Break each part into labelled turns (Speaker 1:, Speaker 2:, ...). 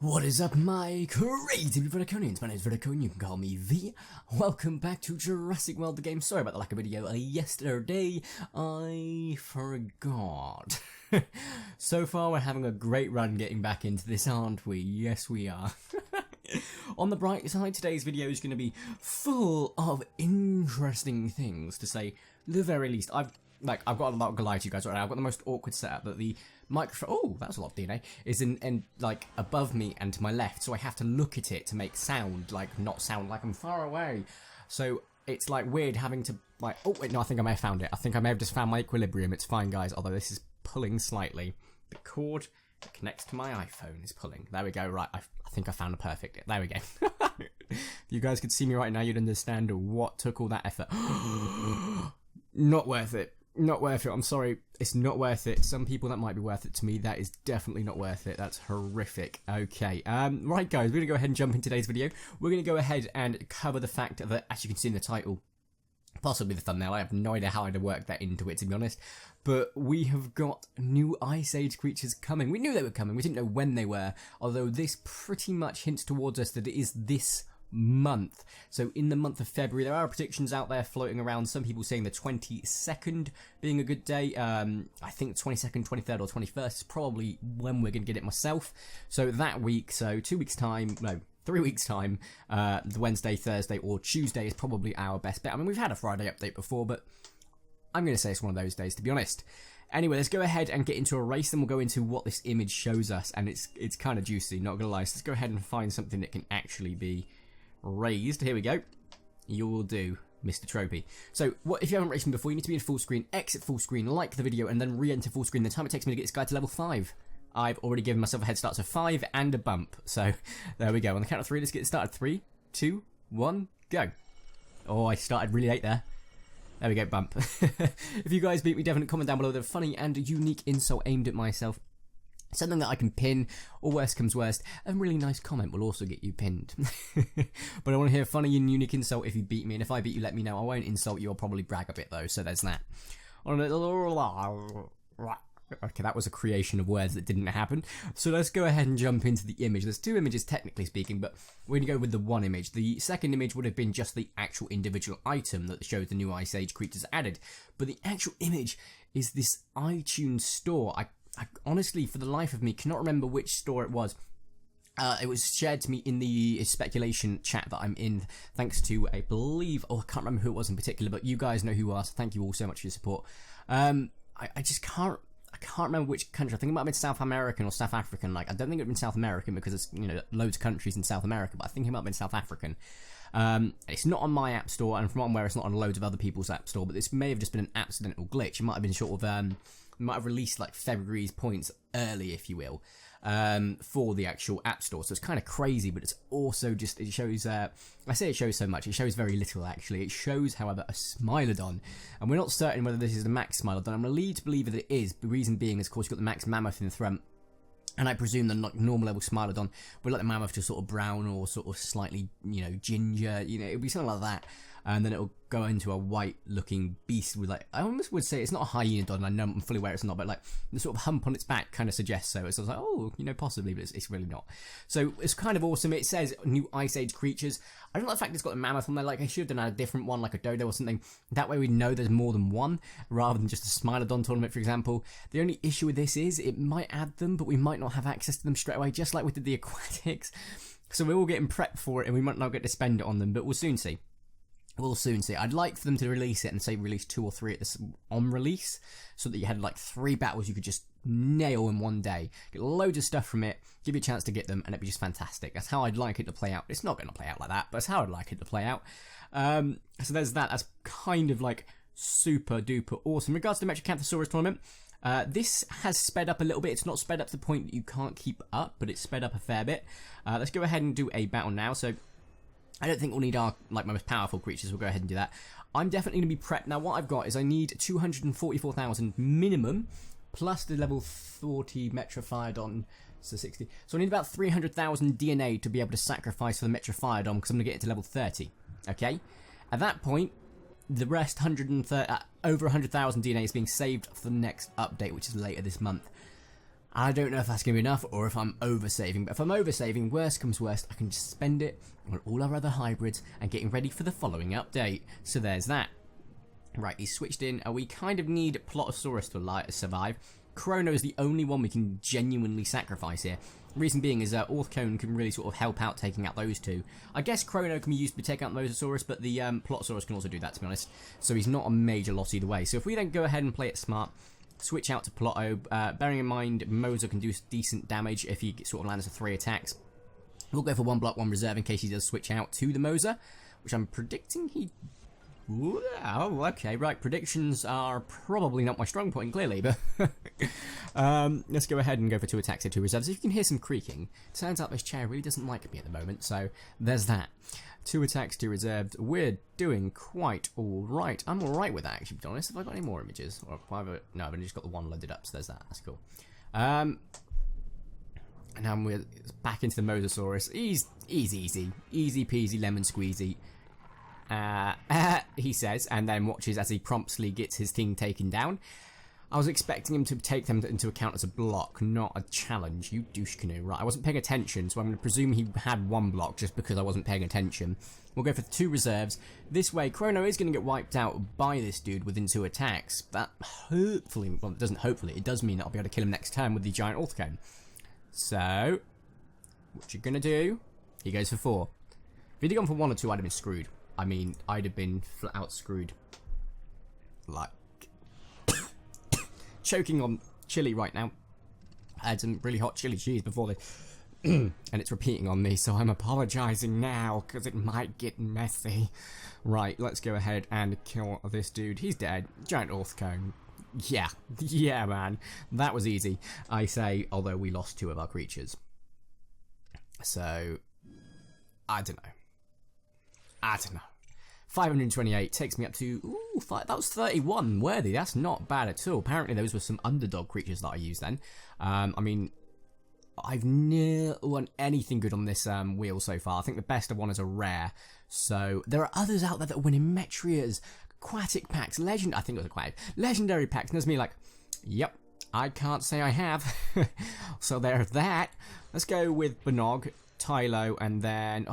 Speaker 1: What is up, my crazy Verticonians? My name is Vertico and you can call me V. Welcome back to Jurassic World the game. Sorry about the lack of video yesterday. I forgot. So far we're having a great run getting back into this, aren't we? Yes we are. On the bright side, today's video is going to be full of interesting things, to say the very least. I've got a lot to lie to you guys right now. I've got the most awkward setup that the microphone, oh, that's a lot of DNA, is in like above me and to my left, so I have to look at it to make sound, like not sound like I'm far away. So it's like weird having to like, oh wait, no, I think I may have found it. I think I may have just found my equilibrium. It's fine, guys, although this is pulling slightly. The cord that connects to my iPhone is pulling. There we go, right, I think I found a perfect, there we go. If you guys could see me right now, you'd understand what took all that effort. Not worth it. Not worth it. I'm sorry. It's not worth it. Some people that might be worth it. To me, that is definitely not worth it. That's horrific. Okay. Right, guys. We're going to go ahead and jump into today's video. We're going to go ahead and cover the fact that, as you can see in the title, possibly the thumbnail, I have no idea how I'd work that into it, to be honest, but we have got new Ice Age creatures coming. We knew they were coming. We didn't know when they were, although this pretty much hints towards us that it is this month. So in the month of February, there are predictions out there floating around, some people saying the 22nd being a good day. I think 22nd, 23rd or 21st is probably when we're going to get it myself. So that week, so 2 weeks time, no, 3 weeks time, the Wednesday, Thursday or Tuesday is probably our best bet. I mean, we've had a Friday update before, but I'm going to say it's one of those days, to be honest. Anyway, let's go ahead and get into a race, and we'll go into what this image shows us, and it's kind of juicy, not going to lie. So let's go ahead and find something that can actually be raised. Here we go. You will do, Mr. Tropy. So, what if you haven't raced me before, you need to be in full screen, exit full screen, like the video, and then re-enter full screen. The time it takes me to get this guy to level 5. I've already given myself a head start, so 5 and a bump. So, there we go. On the count of 3, let's get started. 3, 2, 1, go. Oh, I started really late there. There we go, bump. If you guys beat me, definitely comment down below with a funny and unique insult aimed at myself. Something that I can pin, or worst comes worst, a really nice comment will also get you pinned. But I want to hear a funny and unique insult if you beat me, and if I beat you, let me know. I won't insult you, I'll probably brag a bit though, so there's that. Okay, that was a creation of words that didn't happen. So let's go ahead and jump into the image. There's 2 images technically speaking, but we're going to go with the 1 image. The second image would have been just the actual individual item that shows the new Ice Age creatures added. But the actual image is this iTunes store. I honestly, for the life of me, cannot remember which store it was. It was shared to me in the speculation chat that I'm in, thanks to, I believe, oh, I can't remember who it was in particular, but you guys know who you are, so thank you all so much for your support. I just can't remember which country. I think it might have been South American or South African. Like, I don't think it would have been South American because there's, you know, loads of countries in South America, but I think it might have been South African. It's not on my app store, and from what I'm aware, it's not on loads of other people's app store, but this may have just been an accidental glitch. It might have been sort of, might have released like February's points early, if you will, for the actual app store. So it's kind of crazy, but it's also just, it shows, I say it shows so much, it shows very little actually. It shows, however, a Smilodon, and we're not certain whether this is the max Smilodon. I'm lead to believe that it is, the reason being is, of course, you've got the max mammoth in the front. And I presume the like normal level Smilodon would let the mammoth just sort of brown or sort of slightly, you know, ginger, you know, it'd be something like that. And then it'll go into a white looking beast with like, I almost would say it's not a hyenodon, I know I'm fully aware it's not, but like the sort of hump on its back kind of suggests so. It's like, oh, you know, possibly, but it's really not. So it's kind of awesome. It says new Ice Age creatures. I don't like the fact it's got a mammoth on there, like I should have done a different one, like a dodo or something. That way we know there's more than one, rather than just a Smilodon tournament, for example. The only issue with this is it might add them, but we might not have access to them straight away, just like we did the aquatics. So we're all getting prepped for it, and we might not get to spend it on them, but we'll soon see. We'll soon see. I'd like for them to release it and say release 2 or 3 at this on release, so that you had like 3 battles you could just nail in one day. Get loads of stuff from it, give you a chance to get them, and it'd be just fantastic. That's how I'd like it to play out. It's not going to play out like that, but that's how I'd like it to play out. So there's that. That's kind of like super duper awesome. In regards to the Metriaphodon tournament, this has sped up a little bit. It's not sped up to the point that you can't keep up, but it's sped up a fair bit. Let's go ahead and do a battle now. So I don't think we'll need our, like, my most powerful creatures. We'll go ahead and do that. I'm definitely going to be prepped. Now, what I've got is I need 244,000 minimum, plus the level 40 metriaphodon, so 60. So I need about 300,000 DNA to be able to sacrifice for the metriaphodon, because I'm going to get it to level 30. Okay? At that point, the rest, over 100,000 DNA is being saved for the next update, which is later this month. I don't know if that's going to be enough or if I'm over-saving, but if I'm over-saving, worst comes worst, I can just spend it on all our other hybrids and getting ready for the following update. So there's that. Right, he's switched in. We kind of need Plotosaurus to survive. Chrono is the only one we can genuinely sacrifice here. Reason being is that Orthcone can really sort of help out taking out those two. I guess Chrono can be used to take out Mosasaurus, but the Plotosaurus can also do that, to be honest. So he's not a major loss either way. So if we then go ahead and play it smart, switch out to Plotto, bearing in mind Mosa can do decent damage if he sort of lands for 3 attacks. We'll go for 1 block, 1 reserve in case he does switch out to the Mosa, which I'm predicting he... Oh, okay, right, predictions are probably not my strong point, clearly, but let's go ahead and go for 2 attacks and 2 reserves. If you can hear some creaking, it turns out this chair really doesn't like me at the moment, so there's that. 2 attacks, 2 reserves, we're doing quite alright. I'm alright with that, actually, to be honest. Have I got any more images? Or no, I've only just got the 1 loaded up, so there's that, that's cool. And now we're back into the Mosasaurus. He's easy. Easy peasy lemon squeezy. He says, and then watches as he promptly gets his thing taken down. I was expecting him to take them into account as a block, not a challenge. You douche canoe. Right, I wasn't paying attention, so I'm going to presume he had 1 block just because I wasn't paying attention. We'll go for 2 reserves. This way, Chrono is going to get wiped out by this dude within 2 attacks. That hopefully, well, it doesn't hopefully, it does mean that I'll be able to kill him next turn with the giant Orthcone. So, what you're going to do, he goes for 4. If he'd gone for 1 or 2, I'd have been screwed. I mean, I'd have been flat out screwed. Like, choking on chili right now. I had some really hot chili cheese before this, and it's repeating on me, so I'm apologising now, because it might get messy. Right, let's go ahead and kill this dude. He's dead. Giant Orthcone. Yeah, man. That was easy, I say, although we lost 2 of our creatures. So, I don't know. 528 takes me up to, that was 31 worthy. That's not bad at all. Apparently those were some underdog creatures that I used then. I mean, I've never won anything good on this wheel so far. I think the best I've won is a rare. So there are others out there that are winning Metrias, aquatic packs, I think it was aquatic, legendary packs. And there's me like, yep, I can't say I have. So there's that. Let's go with Bonog, Tylo, and then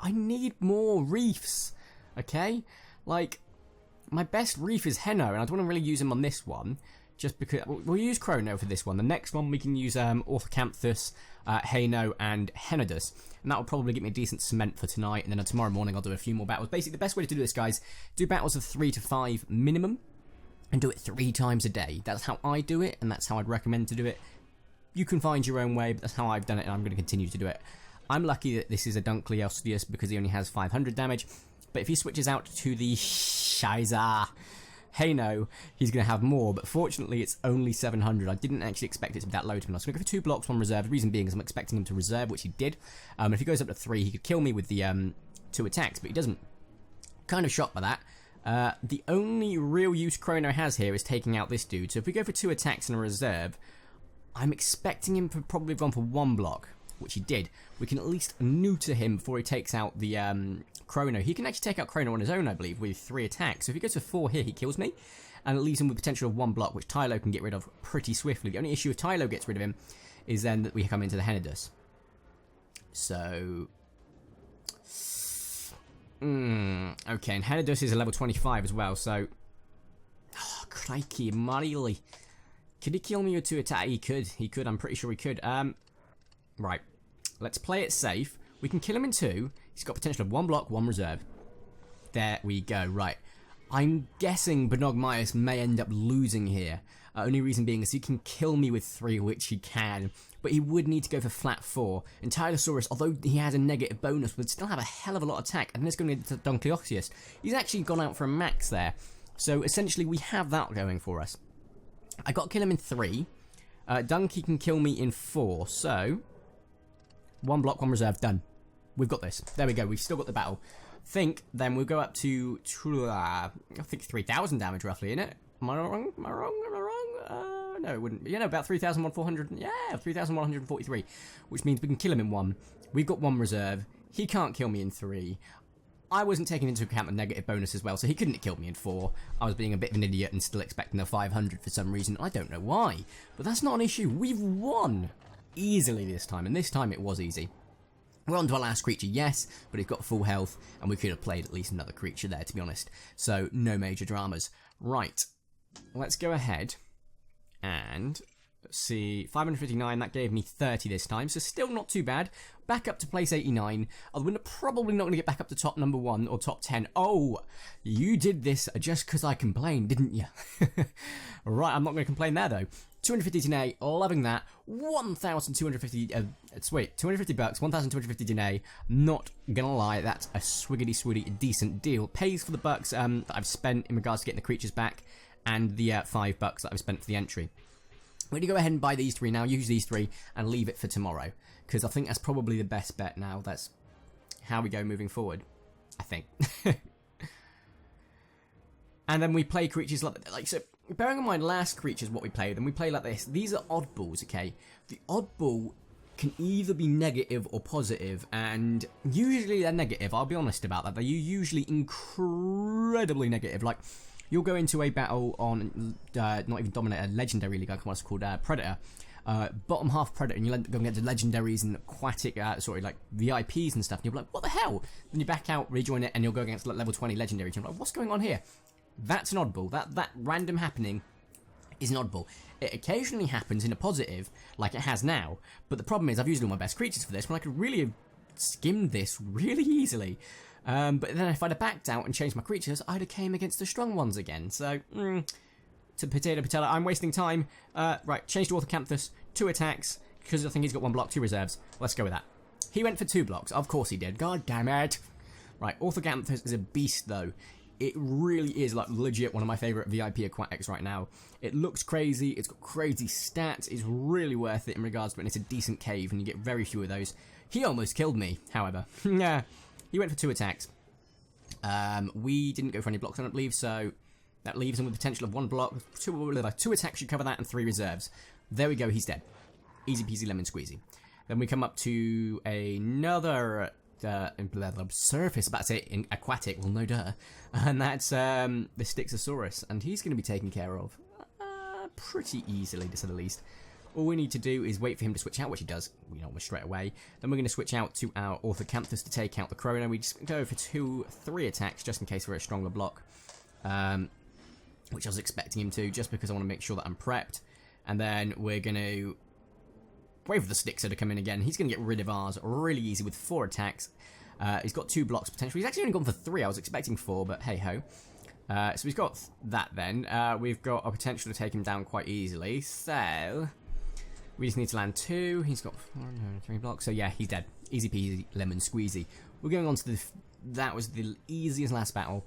Speaker 1: I need more reefs. Okay, like my best reef is Heno, and I don't want to really use him on this one, just because we'll use Chrono for this one. The next one we can use Orthocanthus, Heno, and Henodus, and that will probably get me a decent cement for tonight. And then tomorrow morning I'll do a few more battles. Basically, the best way to do this, guys, do battles of 3 to 5 minimum, and do it 3 times a day. That's how I do it, and that's how I'd recommend to do it. You can find your own way, but that's how I've done it, and I'm going to continue to do it. I'm lucky that this is a Dunkleosteus because he only has 500 damage. But if he switches out to the Shiza Heno, he's going to have more. But fortunately, it's only 700. I didn't actually expect it to be that low, to be honest. I'm going to go for 2 blocks, 1 reserve. The reason being is I'm expecting him to reserve, which he did. If he goes up to 3, he could kill me with the 2 attacks, but he doesn't. Kind of shocked by that. The only real use Chrono has here is taking out this dude. So if we go for 2 attacks and a reserve, I'm expecting him to probably have gone for 1 block, which he did. We can at least neuter him before he takes out the Chrono. He can actually take out Chrono on his own, I believe, with 3 attacks. So if he goes for 4 here, he kills me, and it leaves him with potential of 1 block, which Tylo can get rid of pretty swiftly. The only issue if Tylo gets rid of him is then that we come into the Henodus. So, okay, and Henodus is a level 25 as well, so, crikey, Marley. Could he kill me with 2 attacks? He could, I'm pretty sure he could. Right, let's play it safe. We can kill him in 2. He's got potential of 1 block, 1 reserve. There we go. Right. I'm guessing Bonogmias may end up losing here. Only reason being is he can kill me with 3, which he can. But he would need to go for flat 4. And Tylosaurus, although he has a negative bonus, would still have a hell of a lot of attack. And this is going to be the Dunkleosteus. He's actually gone out for a max there. So essentially we have that going for us. I got to kill him in 3. Dunky can kill me in 4. So 1 block, 1 reserve, done. We've got this. There we go. We've still got the battle. Then we'll go up to, I think 3,000 damage roughly, innit? Am I wrong? No, it wouldn't be. Yeah, no, about 3,400. Yeah, 3,143. Which means we can kill him in 1. We've got 1 reserve. He can't kill me in 3. I wasn't taking into account the negative bonus as well, so he couldn't have killed me in 4. I was being a bit of an idiot and still expecting a 500 for some reason. I don't know why, but that's not an issue. We've won easily this time, and this time it was easy. We're on to our last creature, yes, but he's got full health, and we could have played at least another creature there, to be honest. So, no major dramas. Right, let's go ahead and... let's see, 559, that gave me 30 this time, so still not too bad. Back up to place 89. I'm probably not going to get back up to top number 1 or top 10. Oh, you did this just because I complained, didn't you? Right, I'm not going to complain there, though. 250 DNA, loving that. 1,250, sweet, 250 bucks, 1,250 DNA. Not gonna lie, that's a swiggity decent deal. Pays for the bucks that I've spent in regards to getting the creatures back, and the $5 that I've spent for the entry. We're going to go ahead and buy these 3 now, use these 3, and leave it for tomorrow. Because I think that's probably the best bet now. That's how we go moving forward, I think. And then we play creatures like so. Bearing in mind last creatures what we played, and we play like this. These are oddballs, okay? The oddball can either be negative or positive, and usually they're negative. I'll be honest about that. They're usually incredibly negative. Like, you'll go into a battle on, not even Dominator, Legendary League, I think it's called, Predator. Bottom half Predator, and you'll end up going into Legendaries and Aquatic, like VIPs and stuff, and you'll be like, what the hell? Then you back out, rejoin it, and you'll go against like, level 20 Legendaries, and you're like, what's going on here? That's an oddball. That random happening is an oddball. It occasionally happens in a positive, like it has now, but the problem is I've used all my best creatures for this, when I could really have skimmed this really easily. But then if I'd have backed out and changed my creatures, I'd have came against the strong ones again. So, to potato, I'm wasting time. Right, change to Orthocanthus, 2 attacks, because I think he's got 1 block, 2 reserves. Let's go with that. He went for 2 blocks. Of course he did. God damn it. Right, Orthocanthus is a beast, though. It really is, like, legit one of my favourite VIP aquatics right now. It looks crazy, it's got crazy stats, it's really worth it in regards to it, and it's a decent cave, and you get very few of those. He almost killed me, however. Yeah, he went for 2 attacks. We didn't go for any blocks, I don't believe, so that leaves him with the potential of 1 block. 2 attacks should cover that, and 3 reserves. There we go, he's dead. Easy peasy lemon squeezy. Then we come up to another... surface, about to say in aquatic, well no duh, and that's the Styxosaurus, and he's going to be taken care of pretty easily, to say the least. All we need to do is wait for him to switch out, which he does, almost straight away. Then we're going to switch out to our Orthocanthus to take out the Chrono. We just go for 3 attacks, just in case we're a stronger block, which I was expecting him to, just because I want to make sure that I'm prepped. And then we're going to wait for the Styxo to come in again. He's going to get rid of ours really easy with 4 attacks. He's got 2 blocks potentially. He's actually only gone for 3. I was expecting 4, but hey ho. So he's got that then. We've got a potential to take him down quite easily. So we just need to land 2. He's got 3 blocks. So yeah, he's dead. Easy peasy lemon squeezy. We're going on to that was the easiest last battle.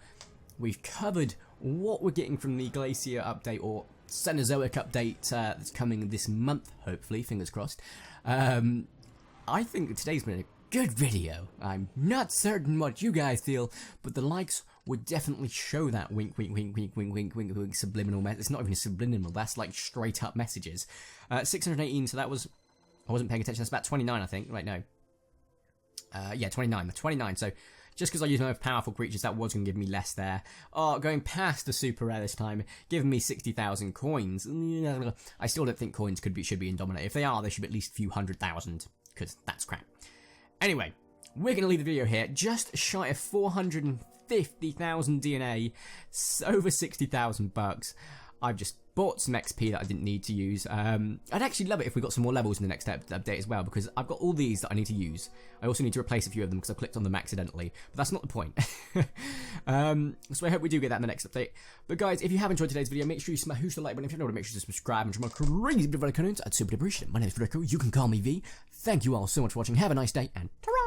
Speaker 1: We've covered what we're getting from the Glacier update, or Cenozoic update that's coming this month, hopefully, fingers crossed. I think today's been a good video. I'm not certain what you guys feel, but the likes would definitely show that wink, wink, wink, wink, wink, wink, wink, wink, subliminal message. It's not even subliminal, that's like straight up messages. 618, so that was, I wasn't paying attention, that's about 29, I think. Right, no. Yeah, 29, so just because I use my most powerful creatures, that was going to give me less there. Oh, going past the super rare this time, giving me 60,000 coins. I still don't think coins should be in Dominator. If they are, they should be at least a few 100,000, because that's crap. Anyway, we're going to leave the video here. Just shy of 450,000 DNA, over 60,000 bucks. I've just bought some XP that I didn't need to use. I'd actually love it if we got some more levels in the next update as well, because I've got all these that I need to use. I also need to replace a few of them because I clicked on them accidentally, but that's not the point. So I hope we do get that in the next update. But guys, if you have enjoyed today's video, make sure you smash the like button. If you don't know, make sure to subscribe and join my crazy bit of content. I'd super appreciate it. My name is Vertico. You can call me V. Thank you all so much for watching. Have a nice day, and ta-ra!